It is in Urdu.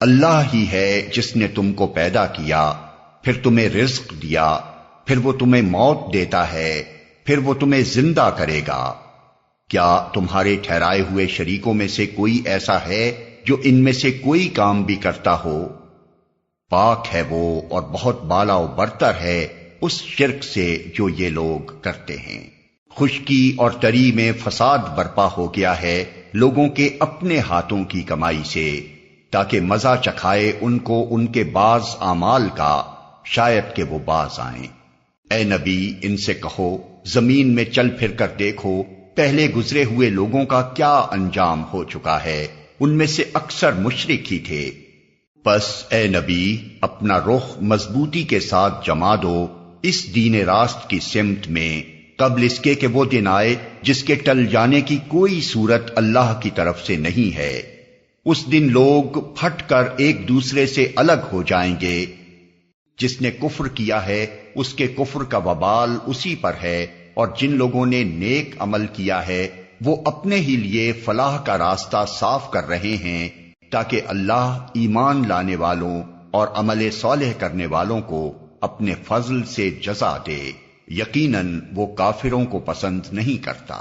اللہ ہی ہے جس نے تم کو پیدا کیا، پھر تمہیں رزق دیا، پھر وہ تمہیں موت دیتا ہے، پھر وہ تمہیں زندہ کرے گا۔ کیا تمہارے ٹھہرائے ہوئے شریکوں میں سے کوئی ایسا ہے جو ان میں سے کوئی کام بھی کرتا ہو؟ پاک ہے وہ اور بہت بالا و برتر ہے اس شرک سے جو یہ لوگ کرتے ہیں۔ خشکی اور تری میں فساد برپا ہو گیا ہے لوگوں کے اپنے ہاتھوں کی کمائی سے، تاکہ مزہ چکھائے ان کو ان کے بعض اعمال کا، شاید کہ وہ باز آئیں۔ اے نبی، ان سے کہو زمین میں چل پھر کر دیکھو پہلے گزرے ہوئے لوگوں کا کیا انجام ہو چکا ہے، ان میں سے اکثر مشرک ہی تھے۔ پس اے نبی، اپنا رخ مضبوطی کے ساتھ جما دو اس دین راست کی سمت میں، قبل اس کے کہ وہ دن آئے جس کے ٹل جانے کی کوئی صورت اللہ کی طرف سے نہیں ہے۔ اس دن لوگ پھٹ کر ایک دوسرے سے الگ ہو جائیں گے۔ جس نے کفر کیا ہے اس کے کفر کا وبال اسی پر ہے، اور جن لوگوں نے نیک عمل کیا ہے وہ اپنے ہی لیے فلاح کا راستہ صاف کر رہے ہیں، تاکہ اللہ ایمان لانے والوں اور عمل صالح کرنے والوں کو اپنے فضل سے جزا دے۔ یقیناً وہ کافروں کو پسند نہیں کرتا۔